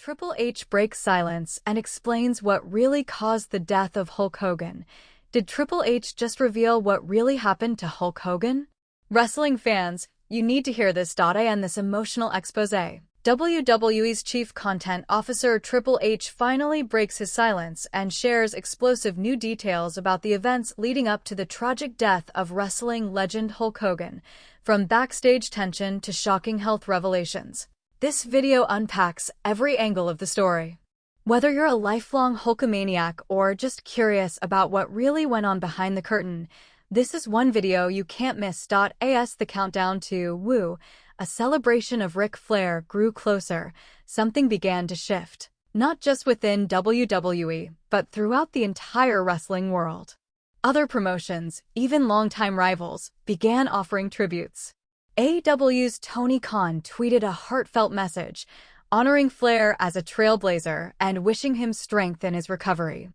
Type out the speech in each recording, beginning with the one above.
Triple H breaks silence and explains what really caused the death of Hulk Hogan. Did Triple H just reveal what really happened to Hulk Hogan? Wrestling fans, you need to hear this. I end this emotional exposé. WWE's chief content officer Triple H finally breaks his silence and shares explosive new details about the events leading up to the tragic death of wrestling legend Hulk Hogan, from backstage tension to shocking health revelations. This video unpacks every angle of the story. Whether you're a lifelong Hulkamaniac or just curious about what really went on behind the curtain, this is one video you can't miss. As the countdown to Woo, a celebration of Ric Flair, grew closer, something began to shift, not just within WWE, but throughout the entire wrestling world. Other promotions, even longtime rivals, began offering tributes. AEW's Tony Khan tweeted a heartfelt message, honoring Flair as a trailblazer and wishing him strength in his recovery.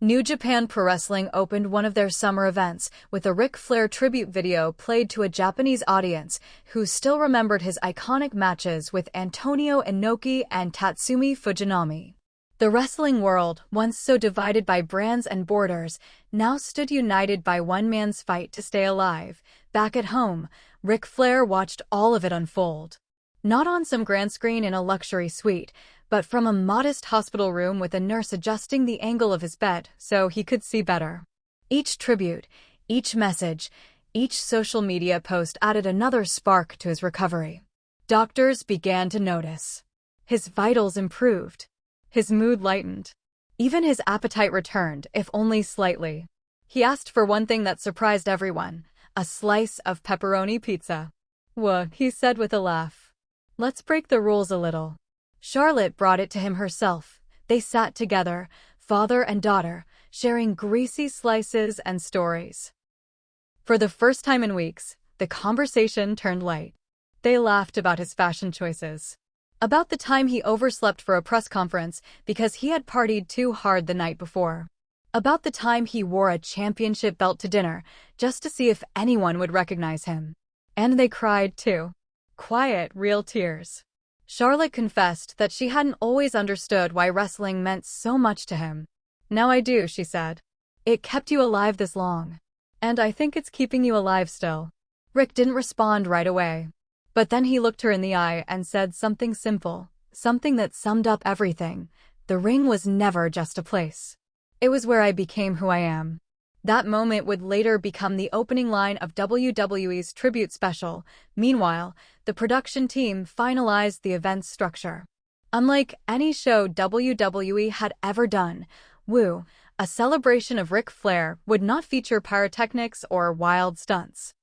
New Japan Pro Wrestling opened one of their summer events with a Ric Flair tribute video played to a Japanese audience who still remembered his iconic matches with Antonio Inoki and Tatsumi Fujinami. The wrestling world, once so divided by brands and borders, now stood united by one man's fight to stay alive. Back at home, Ric Flair watched all of it unfold. Not on some grand screen in a luxury suite, but from a modest hospital room with a nurse adjusting the angle of his bed so he could see better. Each tribute, each message, each social media post added another spark to his recovery. Doctors began to notice. His vitals improved. His mood lightened. Even his appetite returned, if only slightly. He asked for one thing that surprised everyone: a slice of pepperoni pizza. "Whoa," he said with a laugh. "Let's break the rules a little." Charlotte brought it to him herself. They sat together, father and daughter, sharing greasy slices and stories. For the first time in weeks, the conversation turned light. They laughed about his fashion choices, about the time he overslept for a press conference because he had partied too hard the night before, about the time he wore a championship belt to dinner just to see if anyone would recognize him. And they cried too. Quiet, real tears. Charlotte confessed that she hadn't always understood why wrestling meant so much to him. "Now I do," she said. "It kept you alive this long. And I think it's keeping you alive still." Rick didn't respond right away. But then he looked her in the eye and said something simple, something that summed up everything. "The ring was never just a place. It was where I became who I am." That moment would later become the opening line of WWE's tribute special. Meanwhile, the production team finalized the event's structure. Unlike any show WWE had ever done, Woo, a celebration of Ric Flair, would not feature pyrotechnics or wild stunts.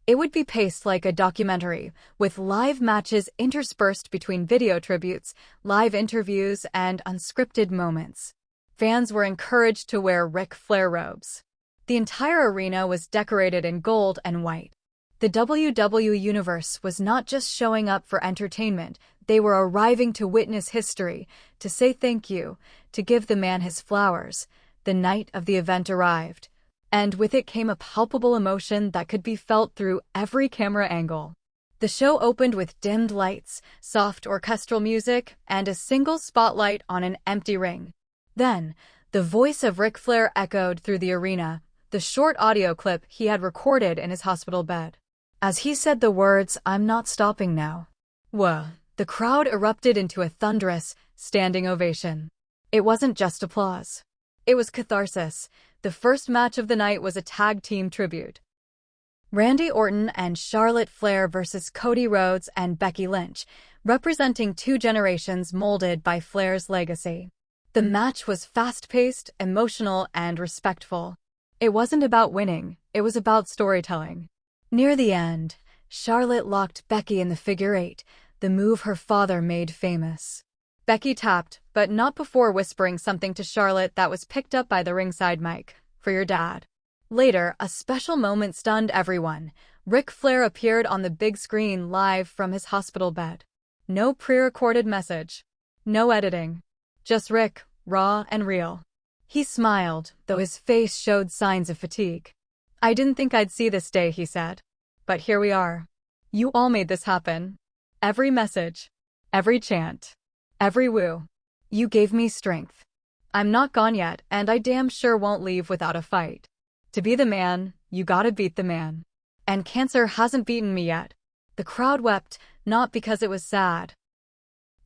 It would be paced like a documentary, with live matches interspersed between video tributes, live interviews, and unscripted moments. Fans were encouraged to wear Ric Flair robes. The entire arena was decorated in gold and white. The WWE Universe was not just showing up for entertainment, they were arriving to witness history, to say thank you, to give the man his flowers. The night of the event arrived, and with it came a palpable emotion that could be felt through every camera angle. The show opened with dimmed lights, soft orchestral music, and a single spotlight on an empty ring. Then, the voice of Ric Flair echoed through the arena, the short audio clip he had recorded in his hospital bed. As he said the words, "I'm not stopping now." Whoa, the crowd erupted into a thunderous, standing ovation. It wasn't just applause. It was catharsis. The first match of the night was a tag team tribute. Randy Orton and Charlotte Flair versus Cody Rhodes and Becky Lynch, representing two generations molded by Flair's legacy. The match was fast-paced, emotional, and respectful. It wasn't about winning, it was about storytelling. Near the end, Charlotte locked Becky in the figure eight, the move her father made famous. Becky tapped, but not before whispering something to Charlotte that was picked up by the ringside mic. "For your dad." Later, a special moment stunned everyone. Ric Flair appeared on the big screen live from his hospital bed. No pre-recorded message. No editing. Just Rick, raw and real. He smiled, though his face showed signs of fatigue. "I didn't think I'd see this day," he said. "But here we are. You all made this happen. Every message. Every chant. Every woo. You gave me strength. I'm not gone yet, and I damn sure won't leave without a fight. To be the man, you gotta beat the man. And cancer hasn't beaten me yet. The crowd wept, not because it was sad,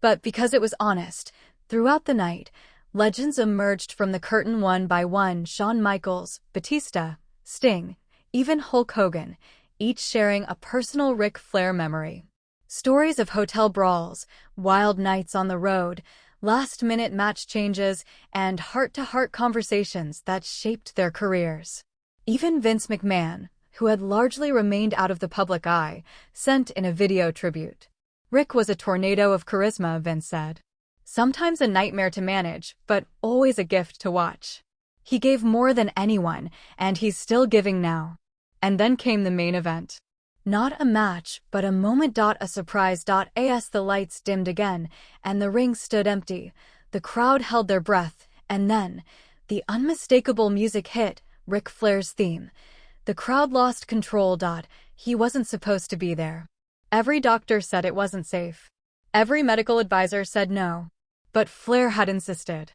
but because it was honest. Throughout the night, legends emerged from the curtain one by one: Shawn Michaels, Batista, Sting, even Hulk Hogan, each sharing a personal Ric Flair memory. Stories of hotel brawls, wild nights on the road, last-minute match changes, and heart-to-heart conversations that shaped their careers. Even Vince McMahon, who had largely remained out of the public eye, sent in a video tribute. Rick was a tornado of charisma, Vince said. Sometimes a nightmare to manage, but always a gift to watch. He gave more than anyone, and he's still giving now. And then came the main event. Not a match, but a moment. A surprise. As the lights dimmed again, and the ring stood empty, the crowd held their breath, and then, the unmistakable music hit, Ric Flair's theme. The crowd lost control. He wasn't supposed to be there. Every doctor said it wasn't safe. Every medical advisor said no. But Flair had insisted.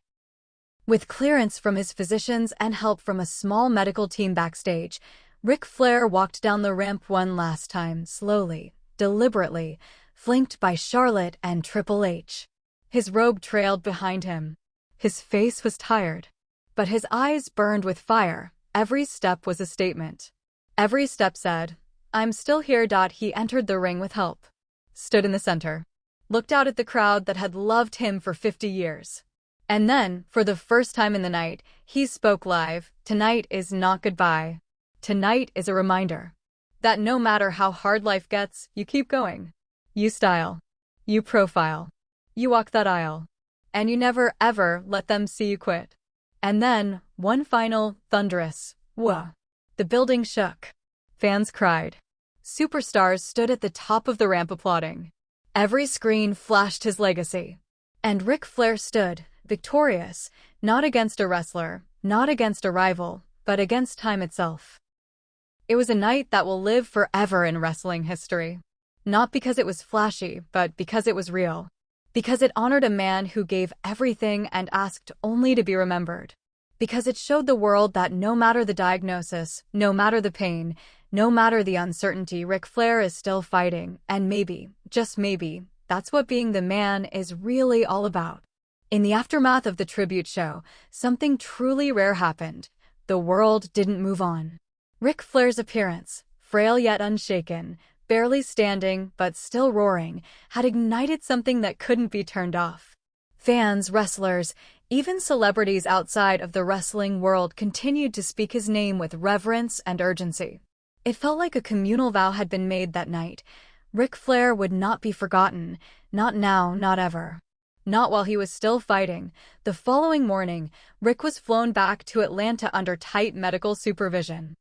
With clearance from his physicians and help from a small medical team backstage, Ric Flair walked down the ramp one last time, slowly, deliberately, flanked by Charlotte and Triple H. His robe trailed behind him. His face was tired, but his eyes burned with fire. Every step was a statement. Every step said, "I'm still here." He entered the ring with help, stood in the center, looked out at the crowd that had loved him for 50 years. And then, for the first time in the night, he spoke live. Tonight is not goodbye. Tonight is a reminder that no matter how hard life gets, you keep going. You style. You profile. You walk that aisle. And you never, ever let them see you quit. And then, one final, thunderous whoa. The building shook. Fans cried. Superstars stood at the top of the ramp applauding. Every screen flashed his legacy. And Ric Flair stood, victorious, not against a wrestler, not against a rival, but against time itself. It was a night that will live forever in wrestling history. Not because it was flashy, but because it was real. Because it honored a man who gave everything and asked only to be remembered. Because it showed the world that no matter the diagnosis, no matter the pain, no matter the uncertainty, Ric Flair is still fighting, and maybe, just maybe, that's what being the man is really all about. In the aftermath of the tribute show, something truly rare happened. The world didn't move on. Ric Flair's appearance, frail yet unshaken, barely standing but still roaring, had ignited something that couldn't be turned off. Fans, wrestlers, even celebrities outside of the wrestling world continued to speak his name with reverence and urgency. It felt like a communal vow had been made that night. Ric Flair would not be forgotten, not now, not ever. Not while he was still fighting. The following morning, Rick was flown back to Atlanta under tight medical supervision.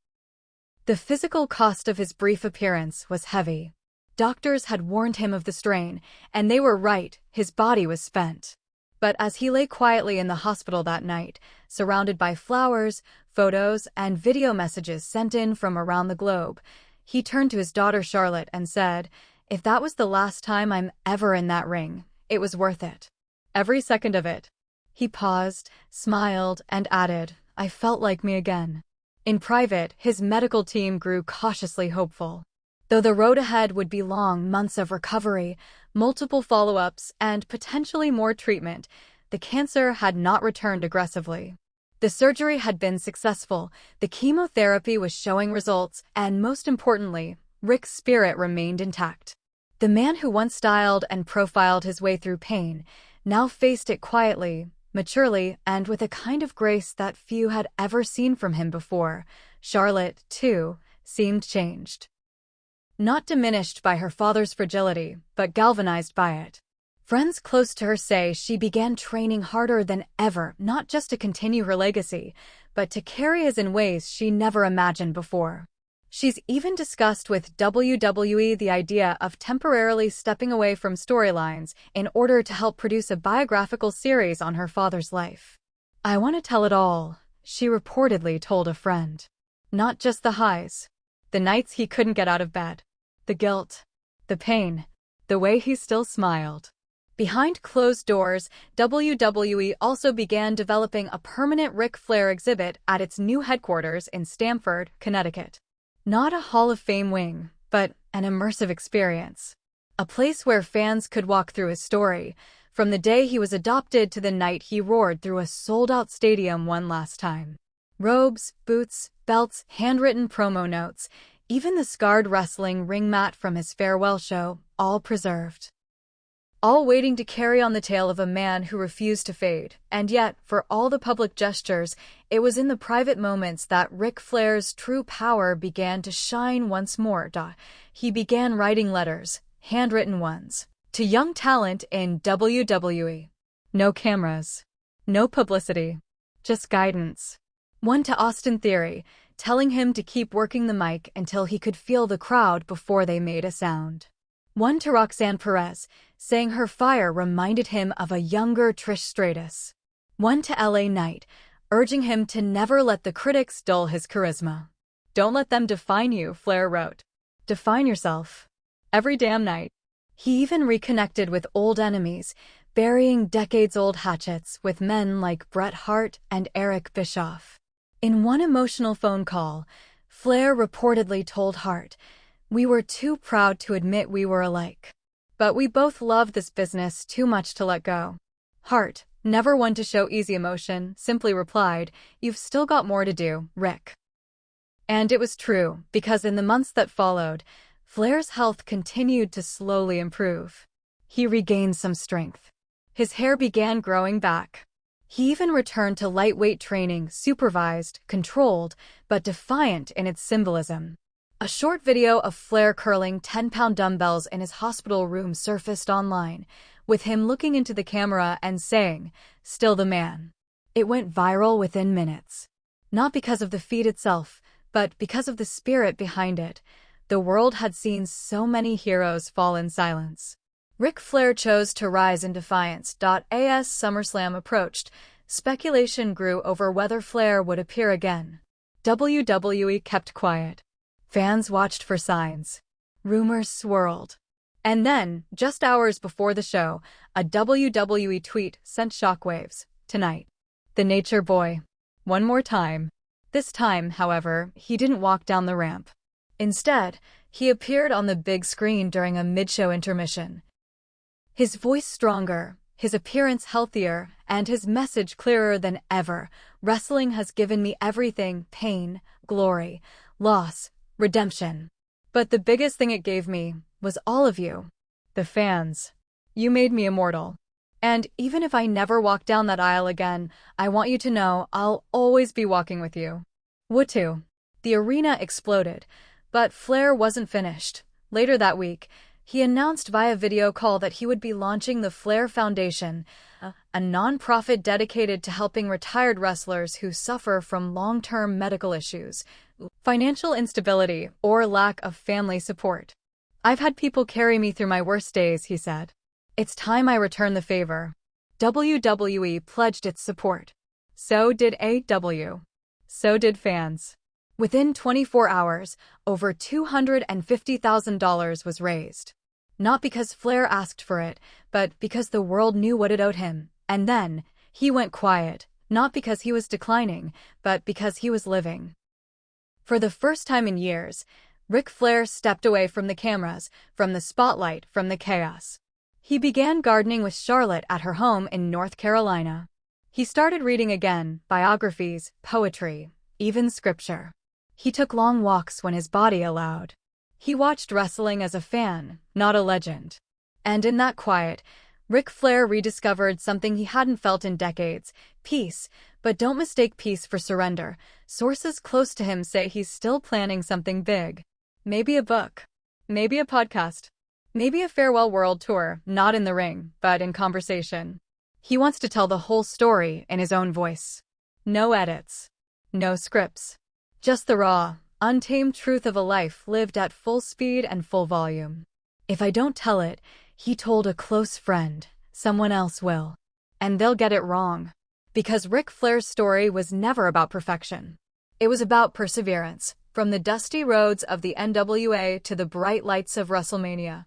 The physical cost of his brief appearance was heavy. Doctors had warned him of the strain, and they were right, his body was spent. But as he lay quietly in the hospital that night, surrounded by flowers, photos, and video messages sent in from around the globe, he turned to his daughter Charlotte and said, "If that was the last time I'm ever in that ring, it was worth it. Every second of it." He paused, smiled, and added, "I felt like me again." In private, his medical team grew cautiously hopeful. Though the road ahead would be long, months of recovery, multiple follow-ups, and potentially more treatment, the cancer had not returned aggressively. The surgery had been successful, the chemotherapy was showing results, and most importantly, Rick's spirit remained intact. The man who once styled and profiled his way through pain now faced it quietly, maturely, and with a kind of grace that few had ever seen from him before. Charlotte, too, seemed changed. Not diminished by her father's fragility, but galvanized by it. Friends close to her say she began training harder than ever, not just to continue her legacy, but to carry his in ways she never imagined before. She's even discussed with WWE the idea of temporarily stepping away from storylines in order to help produce a biographical series on her father's life. "I want to tell it all," she reportedly told a friend. Not just the highs. The nights he couldn't get out of bed. The guilt. The pain. The way he still smiled. Behind closed doors, WWE also began developing a permanent Ric Flair exhibit at its new headquarters in Stamford, Connecticut. Not a Hall of Fame wing, but an immersive experience. A place where fans could walk through his story, from the day he was adopted to the night he roared through a sold-out stadium one last time. Robes, boots, belts, handwritten promo notes, even the scarred wrestling ring mat from his farewell show, all preserved. All waiting to carry on the tale of a man who refused to fade. And yet, for all the public gestures, it was in the private moments that Ric Flair's true power began to shine once more. He began writing letters, handwritten ones, to young talent in WWE. No cameras, no publicity, just guidance. One to Austin Theory, telling him to keep working the mic until he could feel the crowd before they made a sound. One to Roxanne Perez, saying her fire reminded him of a younger Trish Stratus. One to LA Knight, urging him to never let the critics dull his charisma. Don't let them define you, Flair wrote. Define yourself. Every damn night. He even reconnected with old enemies, burying decades-old hatchets with men like Bret Hart and Eric Bischoff. In one emotional phone call, Flair reportedly told Hart, "We were too proud to admit we were alike. But we both love this business too much to let go." Hart, never one to show easy emotion, simply replied, "You've still got more to do, Rick." And it was true, because in the months that followed, Flair's health continued to slowly improve. He regained some strength. His hair began growing back. He even returned to lightweight training, supervised, controlled, but defiant in its symbolism. A short video of Flair curling 10-pound dumbbells in his hospital room surfaced online, with him looking into the camera and saying, "Still the man." It went viral within minutes. Not because of the feat itself, but because of the spirit behind it. The world had seen so many heroes fall in silence. Ric Flair chose to rise in defiance. As SummerSlam approached, speculation grew over whether Flair would appear again. WWE kept quiet. Fans watched for signs. Rumors swirled. And then, just hours before the show, a WWE tweet sent shockwaves. "Tonight. The Nature Boy. One more time." This time, however, he didn't walk down the ramp. Instead, he appeared on the big screen during a mid-show intermission. His voice stronger, his appearance healthier, and his message clearer than ever. "Wrestling has given me everything: pain, glory, loss, redemption. But the biggest thing it gave me was all of you. The fans. You made me immortal. And even if I never walk down that aisle again, I want you to know I'll always be walking with you." Woohoo! The arena exploded. But Flair wasn't finished. Later that week, he announced via video call that he would be launching the Flair Foundation, a non-profit dedicated to helping retired wrestlers who suffer from long-term medical issues, financial instability, or lack of family support. "I've had people carry me through my worst days," he said. "It's time I return the favor." WWE pledged its support. So did AEW. So did fans. Within 24 hours, over $250,000 was raised. Not because Flair asked for it, but because the world knew what it owed him. And then, he went quiet, not because he was declining, but because he was living. For the first time in years, Ric Flair stepped away from the cameras, from the spotlight, from the chaos. He began gardening with Charlotte at her home in North Carolina. He started reading again, biographies, poetry, even scripture. He took long walks when his body allowed. He watched wrestling as a fan, not a legend. And in that quiet, Ric Flair rediscovered something he hadn't felt in decades: peace. But don't mistake peace for surrender. Sources close to him say he's still planning something big. Maybe a book. Maybe a podcast. Maybe a farewell world tour, not in the ring, but in conversation. He wants to tell the whole story in his own voice. No edits. No scripts. Just the raw, untamed truth of a life lived at full speed and full volume. "If I don't tell it," he told a close friend, "someone else will. And they'll get it wrong." Because Ric Flair's story was never about perfection. It was about perseverance, from the dusty roads of the NWA to the bright lights of WrestleMania.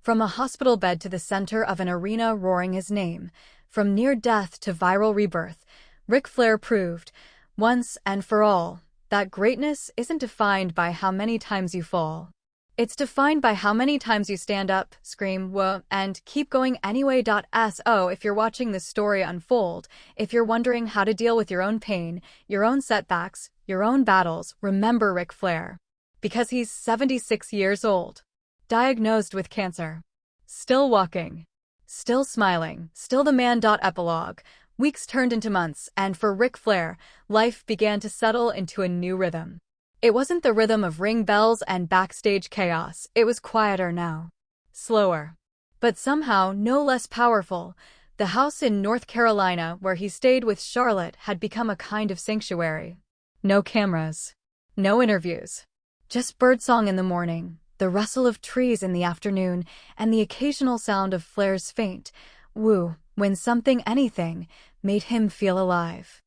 From a hospital bed to the center of an arena roaring his name, from near death to viral rebirth, Ric Flair proved, once and for all, that greatness isn't defined by how many times you fall. It's defined by how many times you stand up, scream, whoa, and keep going anyway. So if you're watching this story unfold, if you're wondering how to deal with your own pain, your own setbacks, your own battles, remember Ric Flair. Because he's 76 years old, diagnosed with cancer, still walking, still smiling, still the man. Epilogue. Weeks turned into months, and for Ric Flair, life began to settle into a new rhythm. It wasn't the rhythm of ring bells and backstage chaos, it was quieter now. Slower. But somehow no less powerful. The house in North Carolina where he stayed with Charlotte had become a kind of sanctuary. No cameras. No interviews. Just birdsong in the morning, the rustle of trees in the afternoon, and the occasional sound of Flair's faint woo when something, anything, made him feel alive.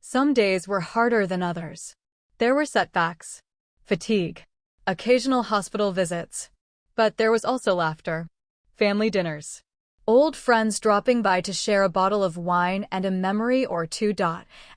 Some days were harder than others. There were setbacks, fatigue, occasional hospital visits. But there was also laughter, family dinners, old friends dropping by to share a bottle of wine and a memory or two.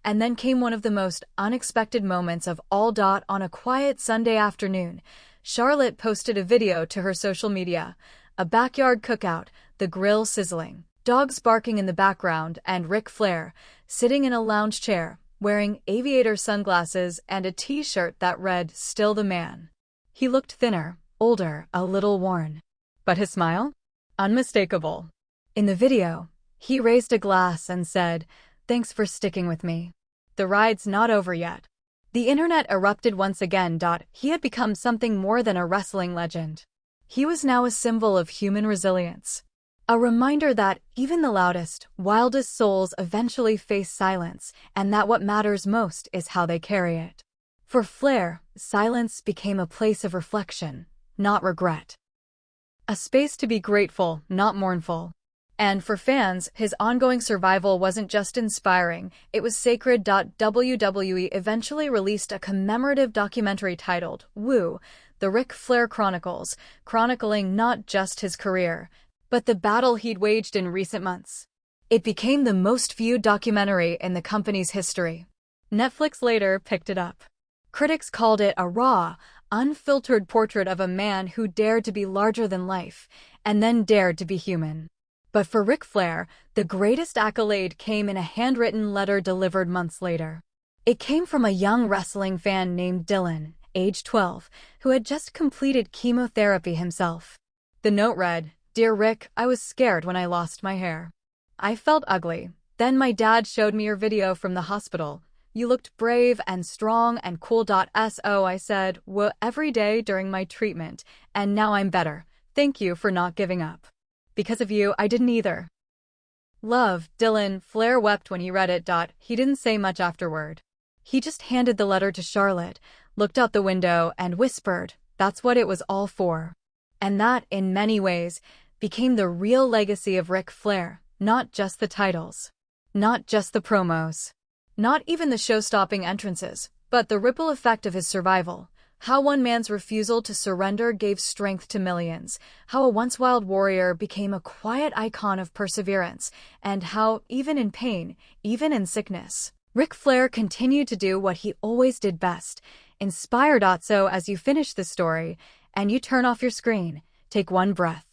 And then came one of the most unexpected moments of all. On a quiet Sunday afternoon, Charlotte posted a video to her social media, a backyard cookout, the grill sizzling, dogs barking in the background, and Ric Flair, sitting in a lounge chair, wearing aviator sunglasses and a t-shirt that read, "Still the man." He looked thinner, older, a little worn. But his smile? Unmistakable. In the video, he raised a glass and said, "Thanks for sticking with me. The ride's not over yet." The internet erupted once again. He had become something more than a wrestling legend. He was now a symbol of human resilience. A reminder that even the loudest, wildest souls eventually face silence, and that what matters most is how they carry it. For Flair, silence became a place of reflection, not regret. A space to be grateful, not mournful. And for fans, his ongoing survival wasn't just inspiring, it was sacred. WWE eventually released a commemorative documentary titled, Woo, The Ric Flair Chronicles, chronicling not just his career, but the battle he'd waged in recent months. It became the most viewed documentary in the company's history. Netflix later picked it up. Critics called it a raw, unfiltered portrait of a man who dared to be larger than life, and then dared to be human. But for Ric Flair, the greatest accolade came in a handwritten letter delivered months later. It came from a young wrestling fan named Dylan, age 12, who had just completed chemotherapy himself. The note read, "Dear Rick, I was scared when I lost my hair. I felt ugly. Then my dad showed me your video from the hospital. You looked brave and strong and cool. So I said, whoa, every day during my treatment, and now I'm better. Thank you for not giving up. Because of you, I didn't either. Love, Dylan." Flair wept when he read it. He didn't say much afterward. He just handed the letter to Charlotte, looked out the window, and whispered, "That's what it was all for." And that, in many ways, became the real legacy of Ric Flair, not just the titles, not just the promos, not even the show-stopping entrances, but the ripple effect of his survival. How one man's refusal to surrender gave strength to millions, how a once wild warrior became a quiet icon of perseverance, and how, even in pain, even in sickness, Ric Flair continued to do what he always did best, inspire. So as you finish the story, and you turn off your screen, take one breath.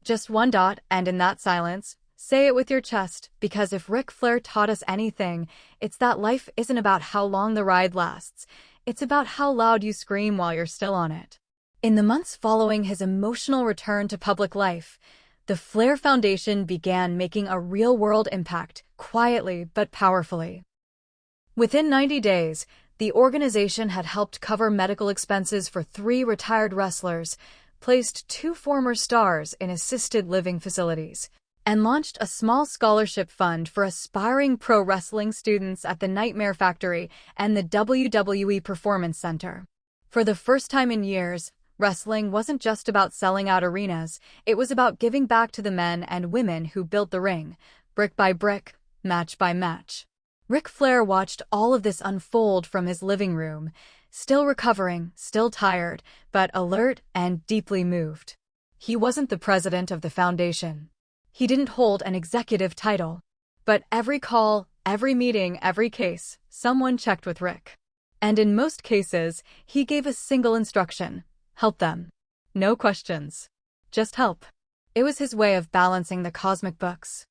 Just one. And in that silence, say it with your chest, because if Ric Flair taught us anything, it's that life isn't about how long the ride lasts, it's about how loud you scream while you're still on it. In the months following his emotional return to public life, the Flair Foundation began making a real-world impact, quietly but powerfully. Within 90 days, the organization had helped cover medical expenses for 3 retired wrestlers, placed 2 former stars in assisted living facilities, and launched a small scholarship fund for aspiring pro wrestling students at the Nightmare Factory and the WWE Performance Center. For the first time in years, wrestling wasn't just about selling out arenas, it was about giving back to the men and women who built the ring, brick by brick, match by match. Ric Flair watched all of this unfold from his living room, still recovering, still tired, but alert and deeply moved. He wasn't the president of the foundation. He didn't hold an executive title. But every call, every meeting, every case, someone checked with Rick. And in most cases, he gave a single instruction: help them. No questions. Just help. It was his way of balancing the cosmic books.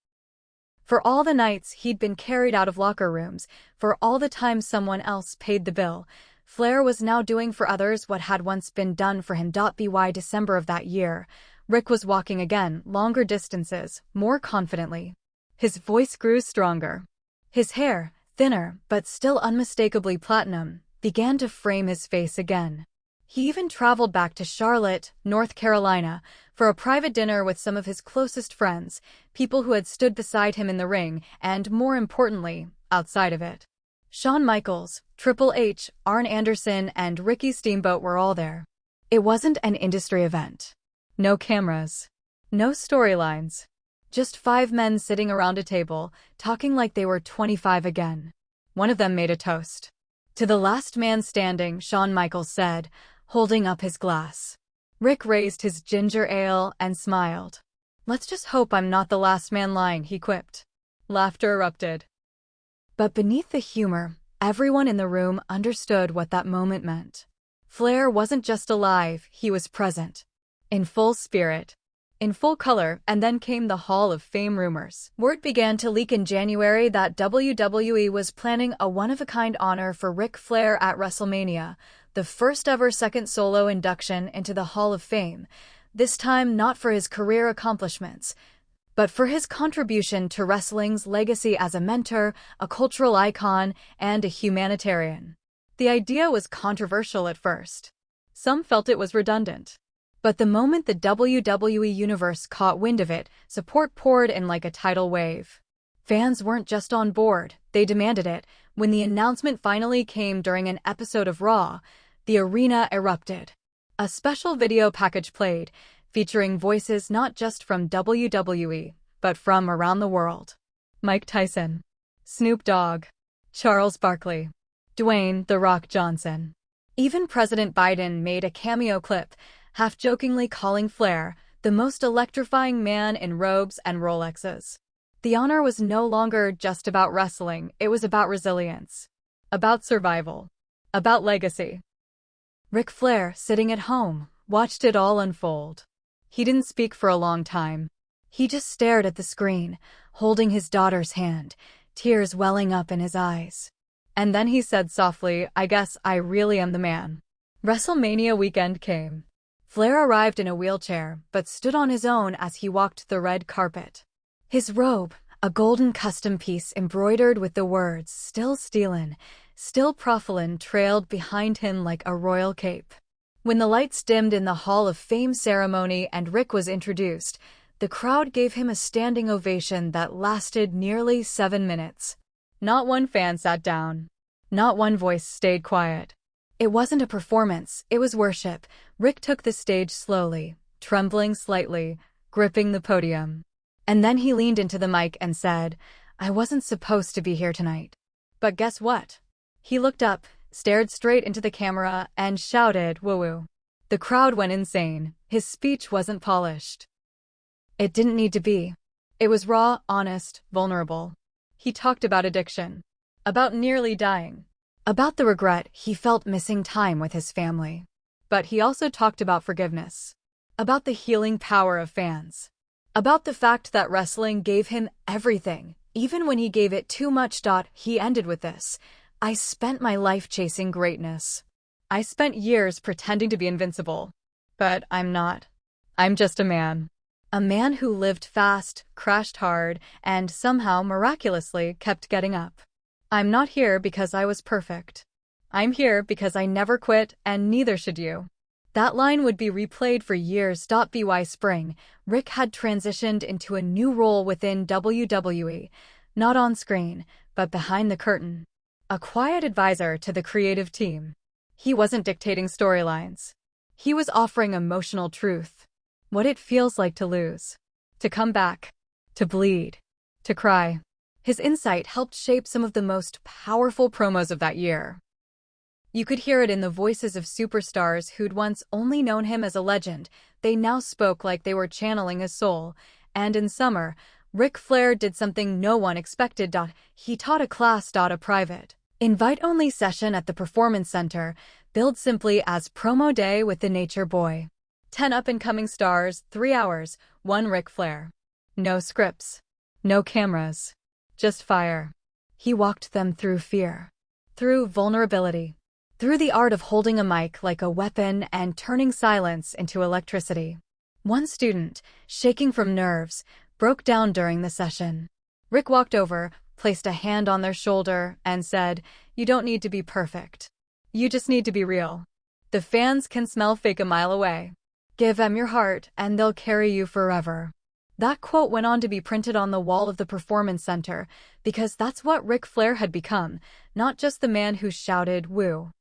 For all the nights he'd been carried out of locker rooms, for all the time someone else paid the bill, Flair was now doing for others what had once been done for him. By December of that year, Rick was walking again, longer distances, more confidently. His voice grew stronger. His hair, thinner but still unmistakably platinum, began to frame his face again. He even traveled back to Charlotte, North Carolina, for a private dinner with some of his closest friends, people who had stood beside him in the ring and, more importantly, outside of it. Shawn Michaels, Triple H, Arn Anderson, and Ricky Steamboat were all there. It wasn't an industry event. No cameras. No storylines. Just 5 men sitting around a table, talking like they were 25 again. One of them made a toast. To the last man standing, Shawn Michaels said, holding up his glass. Rick raised his ginger ale and smiled. "Let's just hope I'm not the last man lying," he quipped. Laughter erupted. But beneath the humor, everyone in the room understood what that moment meant. Flair wasn't just alive, he was present. In full spirit. In full color. And then came the Hall of Fame rumors. Word began to leak in January that WWE was planning a one-of-a-kind honor for Ric Flair at WrestleMania, the first-ever second solo induction into the Hall of Fame, this time not for his career accomplishments, but for his contribution to wrestling's legacy as a mentor, a cultural icon, and a humanitarian. The idea was controversial at first. Some felt it was redundant. But the moment the WWE Universe caught wind of it, support poured in like a tidal wave. Fans weren't just on board, they demanded it. When the announcement finally came during an episode of Raw, the arena erupted. A special video package played, featuring voices not just from WWE, but from around the world. Mike Tyson, Snoop Dogg, Charles Barkley, Dwayne "The Rock" Johnson. Even President Biden made a cameo clip, half-jokingly calling Flair the most electrifying man in robes and Rolexes. The honor was no longer just about wrestling, it was about resilience, about survival, about legacy. Ric Flair, sitting at home, watched it all unfold. He didn't speak for a long time. He just stared at the screen, holding his daughter's hand, tears welling up in his eyes. And then he said softly, "I guess I really am the man." WrestleMania weekend came. Flair arrived in a wheelchair, but stood on his own as he walked the red carpet. His robe, a golden custom piece embroidered with the words "Still Stealin', Still Profilin'," trailed behind him like a royal cape. When the lights dimmed in the Hall of Fame ceremony and Rick was introduced, the crowd gave him a standing ovation that lasted nearly 7 minutes. Not one fan sat down. Not one voice stayed quiet. It wasn't a performance, it was worship. Rick took the stage slowly, trembling slightly, gripping the podium. And then he leaned into the mic and said, "I wasn't supposed to be here tonight. But guess what?" He looked up, stared straight into the camera, and shouted, "Woo-woo." The crowd went insane. His speech wasn't polished. It didn't need to be. It was raw, honest, vulnerable. He talked about addiction, about nearly dying, about the regret he felt missing time with his family. But he also talked about forgiveness, about the healing power of fans, about the fact that wrestling gave him everything, even when he gave it too much. He ended with this: "I spent my life chasing greatness. I spent years pretending to be invincible. But I'm not. I'm just a man. A man who lived fast, crashed hard, and somehow miraculously kept getting up. I'm not here because I was perfect. I'm here because I never quit, and neither should you." That line would be replayed for years. By spring, Rick had transitioned into a new role within WWE, not on screen, but behind the curtain. A quiet advisor to the creative team. He wasn't dictating storylines. He was offering emotional truth. What it feels like to lose. To come back. To bleed. To cry. His insight helped shape some of the most powerful promos of that year. You could hear it in the voices of superstars who'd once only known him as a legend. They now spoke like they were channeling his soul. And in summer, Ric Flair did something no one expected. He taught a class, a private, invite-only session at the Performance Center, billed simply as Promo Day with the Nature Boy. 10 up-and-coming stars, 3 hours, 1 Ric Flair. No scripts. No cameras. Just fire. He walked them through fear. Through vulnerability. Through the art of holding a mic like a weapon and turning silence into electricity. One student, shaking from nerves, broke down during the session. Rick walked over, placed a hand on their shoulder, and said, "You don't need to be perfect. You just need to be real. The fans can smell fake a mile away. Give them your heart, and they'll carry you forever." That quote went on to be printed on the wall of the Performance Center, because that's what Ric Flair had become, not just the man who shouted, "Woo."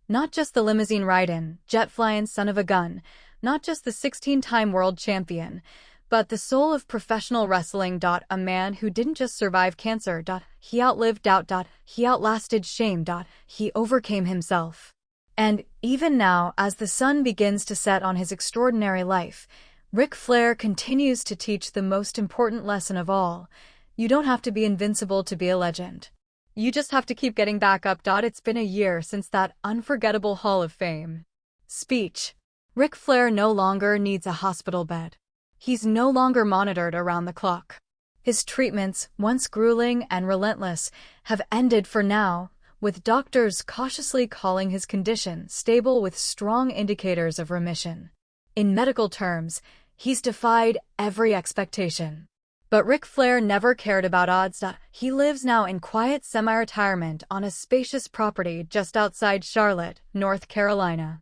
Not just the limousine ride-in, jet-flying son of a gun, not just the 16-time world champion, but the soul of professional wrestling. A man who didn't just survive cancer. He outlived doubt. He outlasted shame. He overcame himself. And even now, as the sun begins to set on his extraordinary life, Ric Flair continues to teach the most important lesson of all. You don't have to be invincible to be a legend. You just have to keep getting back up. It's been a year since that unforgettable Hall of Fame speech. Ric Flair no longer needs a hospital bed. He's no longer monitored around the clock. His treatments, once grueling and relentless, have ended for now, with doctors cautiously calling his condition stable with strong indicators of remission. In medical terms, he's defied every expectation. But Ric Flair never cared about odds. He lives now in quiet semi-retirement on a spacious property just outside Charlotte, North Carolina.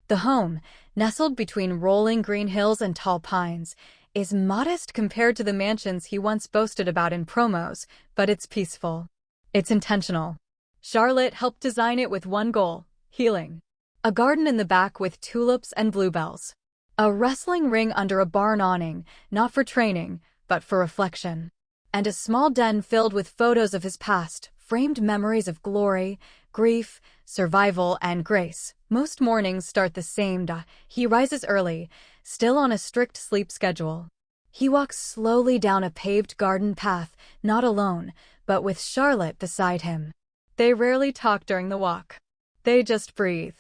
The home, nestled between rolling green hills and tall pines, is modest compared to the mansions he once boasted about in promos, but it's peaceful. It's intentional. Charlotte helped design it with one goal: healing. A garden in the back with tulips and bluebells. A wrestling ring under a barn awning, not for training, but for reflection. And a small den filled with photos of his past, framed memories of glory, grief, survival, and grace. Most mornings start the same. He rises early, still on a strict sleep schedule. He walks slowly down a paved garden path, not alone, but with Charlotte beside him. They rarely talk during the walk. They just breathe.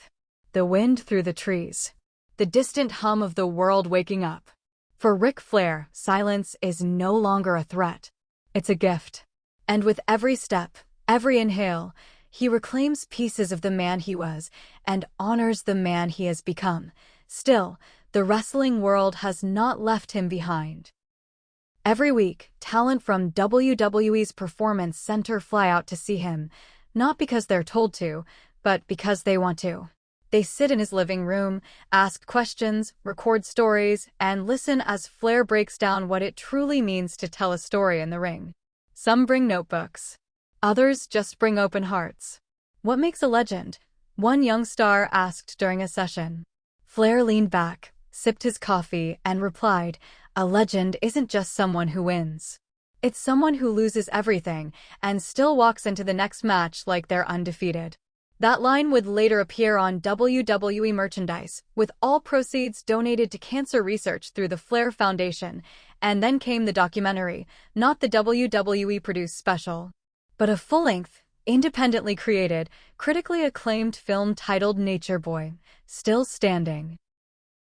The wind through the trees. The distant hum of the world waking up. For Ric Flair, silence is no longer a threat. It's a gift. And with every step, every inhale, he reclaims pieces of the man he was and honors the man he has become. Still, the wrestling world has not left him behind. Every week, talent from WWE's Performance Center fly out to see him, not because they're told to, but because they want to. They sit in his living room, ask questions, record stories, and listen as Flair breaks down what it truly means to tell a story in the ring. Some bring notebooks. Others just bring open hearts. What makes a legend? One young star asked during a session. Flair leaned back, sipped his coffee, and replied, "A legend isn't just someone who wins. It's someone who loses everything and still walks into the next match like they're undefeated." That line would later appear on WWE merchandise, with all proceeds donated to cancer research through the Flair Foundation, and then came the documentary, not the WWE-produced special, but a full-length, independently created, critically acclaimed film titled Nature Boy, Still Standing.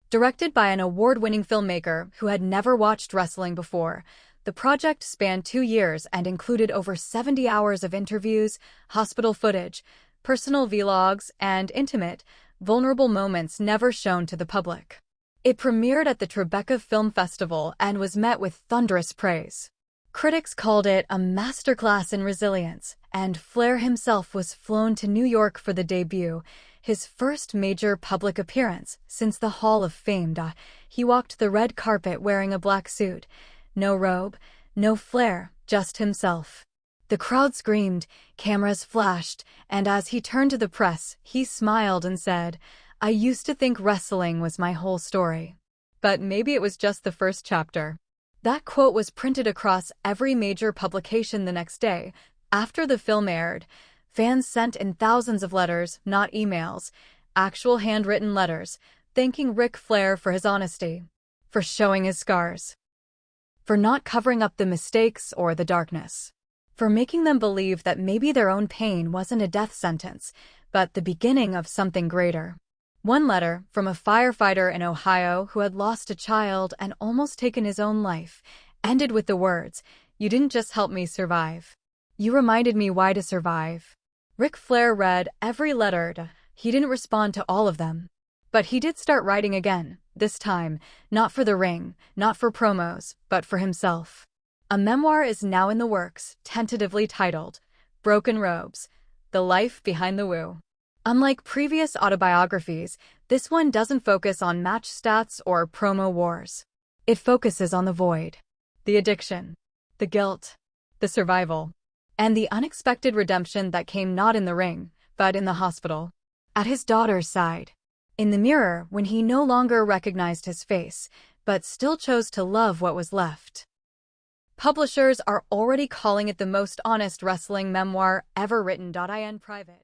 Directed by an award-winning filmmaker who had never watched wrestling before, the project spanned 2 years and included over 70 hours of interviews, hospital footage, personal vlogs, and intimate, vulnerable moments never shown to the public. It premiered at the Tribeca Film Festival and was met with thunderous praise. Critics called it a masterclass in resilience, and Flair himself was flown to New York for the debut, his first major public appearance since the Hall of Fame. He walked the red carpet wearing a black suit. No robe, no flair, just himself. The crowd screamed, cameras flashed, and as he turned to the press, he smiled and said, "I used to think wrestling was my whole story. But maybe it was just the first chapter." That quote was printed across every major publication the next day. After the film aired, Fans sent in thousands of letters, not emails, actual handwritten letters, thanking Ric Flair for his honesty, for showing his scars, for not covering up the mistakes or the darkness, for making them believe that maybe their own pain wasn't a death sentence, but the beginning of something greater. One letter from a firefighter in Ohio who had lost a child and almost taken his own life ended with the words, "You didn't just help me survive. You reminded me why to survive." Ric Flair read every letter. He didn't respond to all of them. But he did start writing again, this time, not for the ring, not for promos, but for himself. A memoir is now in the works, tentatively titled, Broken Robes, The Life Behind the Woo. Unlike previous autobiographies, this one doesn't focus on match stats or promo wars. It focuses on the void, the addiction, the guilt, the survival, and the unexpected redemption that came not in the ring, but in the hospital, at his daughter's side, in the mirror when he no longer recognized his face, but still chose to love what was left. Publishers are already calling it the most honest wrestling memoir ever written. In private.